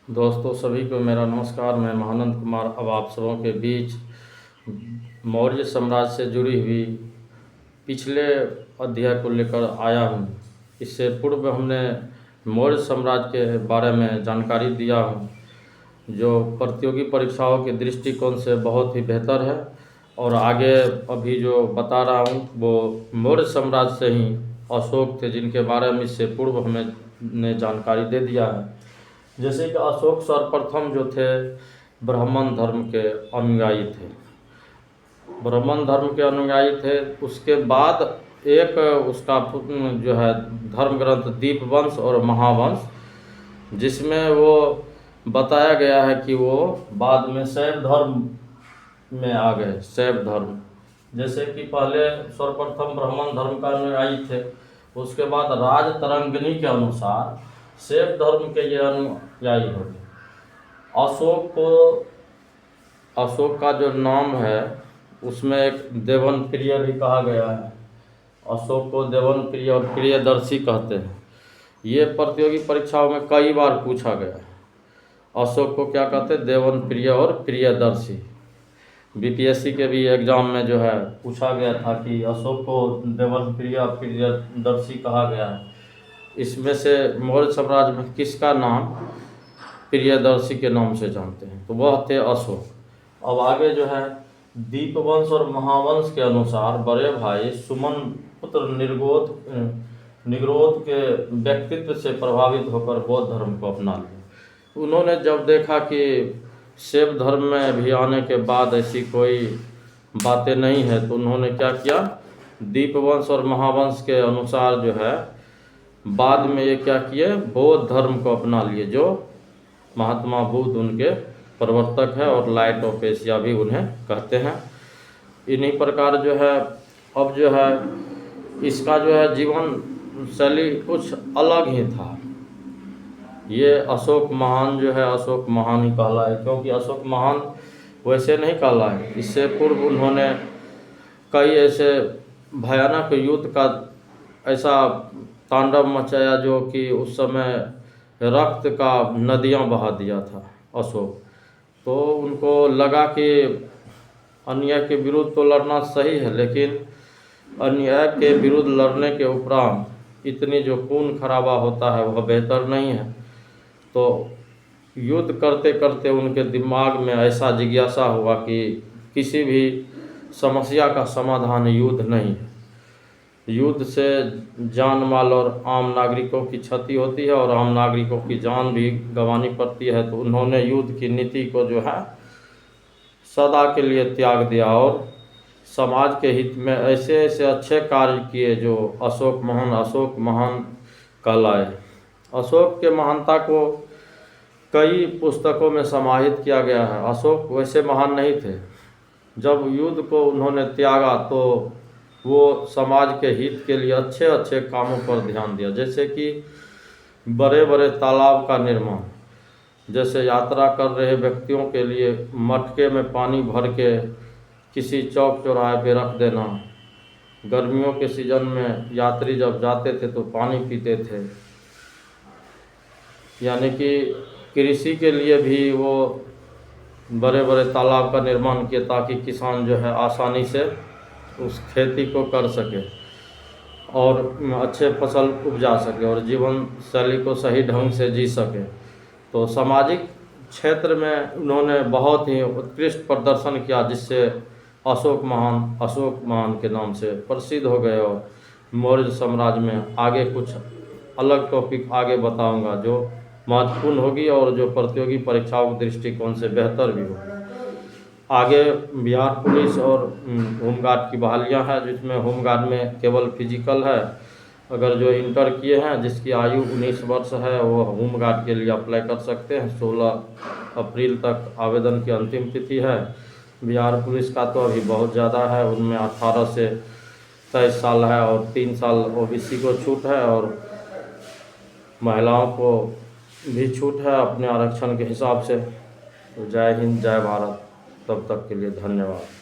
दोस्तों सभी को मेरा नमस्कार। मैं महानंद कुमार अब आप सबों के बीच मौर्य साम्राज्य से जुड़ी हुई पिछले अध्याय को लेकर आया हूँ। इससे पूर्व हमने मौर्य साम्राज्य के बारे में जानकारी दिया हूँ, जो प्रतियोगी परीक्षाओं के दृष्टिकोण से बहुत ही बेहतर है। और आगे अभी जो बता रहा हूँ वो मौर्य साम्राज्य से ही अशोक थे, जिनके बारे में इससे पूर्व हमने जानकारी दे दिया है। जैसे कि अशोक सर्वप्रथम जो थे ब्राह्मण धर्म के अनुयायी थे। ब्राह्मण धर्म के अनुयायी थे। उसके बाद एक उसका जो है धर्म ग्रंथ दीपवंश और महावंश, जिसमें वो बताया गया है कि वो बाद में शैव धर्म में आ गए। शैव धर्म, जैसे कि पहले सर्वप्रथम ब्राह्मण धर्म का अनुयायी थे, उसके बाद राजतरंगिणी के अनुसार शैव धर्म के ये अनुयायी हो गए। अशोक का जो नाम है उसमें एक देवन प्रिय भी कहा गया है। अशोक को देवन प्रिय और प्रियदर्शी कहते हैं। ये प्रतियोगी परीक्षाओं में कई बार पूछा गया है। अशोक को क्या कहते हैं? देवन प्रिय और प्रियदर्शी। बीपीएससी के भी एग्जाम में जो है पूछा गया था कि अशोक को देवन प्रिय प्रियदर्शी कहा गया है। इसमें से मौर्य साम्राज्य में किसका नाम प्रियदर्शी के नाम से जानते हैं? तो वह थे अशोक। अब आगे जो है दीपवंश और महावंश के अनुसार बड़े भाई सुमन पुत्र निग्रोध के व्यक्तित्व से प्रभावित होकर बौद्ध धर्म को अपना लिया। उन्होंने जब देखा कि शैव धर्म में भी आने के बाद ऐसी कोई बातें नहीं है, तो उन्होंने क्या किया, दीपवंश और महावंश के अनुसार जो है बाद में ये क्या किए, बौद्ध धर्म को अपना लिए, जो महात्मा बुद्ध उनके प्रवर्तक है और लाइट ऑफ एशिया भी उन्हें कहते हैं। इन्हीं प्रकार जो है अब जो है इसका जो है जीवन शैली कुछ अलग ही था। ये अशोक महान जो है अशोक महान ही कहलाए, क्योंकि अशोक महान वैसे नहीं कहलाए। इससे पूर्व उन्होंने कई ऐसे भयानक युद्ध का ऐसा तांडव मचाया जो कि उस समय रक्त का नदियां बहा दिया था अशोक। तो उनको लगा कि अन्याय के विरुद्ध तो लड़ना सही है, लेकिन अन्याय के विरुद्ध लड़ने के उपरांत इतनी जो खून खराबा होता है वह बेहतर नहीं है। तो युद्ध करते करते उनके दिमाग में ऐसा जिज्ञासा हुआ कि किसी भी समस्या का समाधान युद्ध नहीं है। युद्ध से जान माल और आम नागरिकों की क्षति होती है और आम नागरिकों की जान भी गंवानी पड़ती है। तो उन्होंने युद्ध की नीति को जो है सदा के लिए त्याग दिया और समाज के हित में ऐसे ऐसे अच्छे कार्य किए जो अशोक महान कहलाए। अशोक के महानता को कई पुस्तकों में समाहित किया गया है। अशोक वैसे महान नहीं थे। जब युद्ध को उन्होंने त्यागा तो वो समाज के हित के लिए अच्छे अच्छे कामों पर ध्यान दिया, जैसे कि बड़े बड़े तालाब का निर्माण, जैसे यात्रा कर रहे व्यक्तियों के लिए मटके में पानी भर के किसी चौक चौराहे पे रख देना। गर्मियों के सीजन में यात्री जब जाते थे तो पानी पीते थे। यानी कि कृषि के लिए भी वो बड़े बड़े तालाब का निर्माण किया, ताकि किसान जो है आसानी से उस खेती को कर सके और अच्छे फसल उपजा सके और जीवन शैली को सही ढंग से जी सके। तो सामाजिक क्षेत्र में उन्होंने बहुत ही उत्कृष्ट प्रदर्शन किया, जिससे अशोक महान के नाम से प्रसिद्ध हो गए। और मौर्य साम्राज्य में आगे कुछ अलग टॉपिक आगे बताऊंगा जो महत्वपूर्ण होगी और जो प्रतियोगी परीक्षाओं के दृष्टिकोण से बेहतर भी होगी। आगे बिहार पुलिस और होमगार्ड की बहालियां हैं, जिसमें होमगार्ड में केवल फिजिकल है। अगर जो इंटर किए हैं जिसकी आयु 19 वर्ष है वो होमगार्ड के लिए अप्लाई कर सकते हैं। 16 अप्रैल तक आवेदन की अंतिम तिथि है। बिहार पुलिस का तो अभी बहुत ज़्यादा है, उनमें 18 से 23 साल है और 3 साल ओबीसी को छूट है और महिलाओं को भी छूट है अपने आरक्षण के हिसाब से। तो जय हिंद, जय भारत। तब तक के लिए धन्यवाद।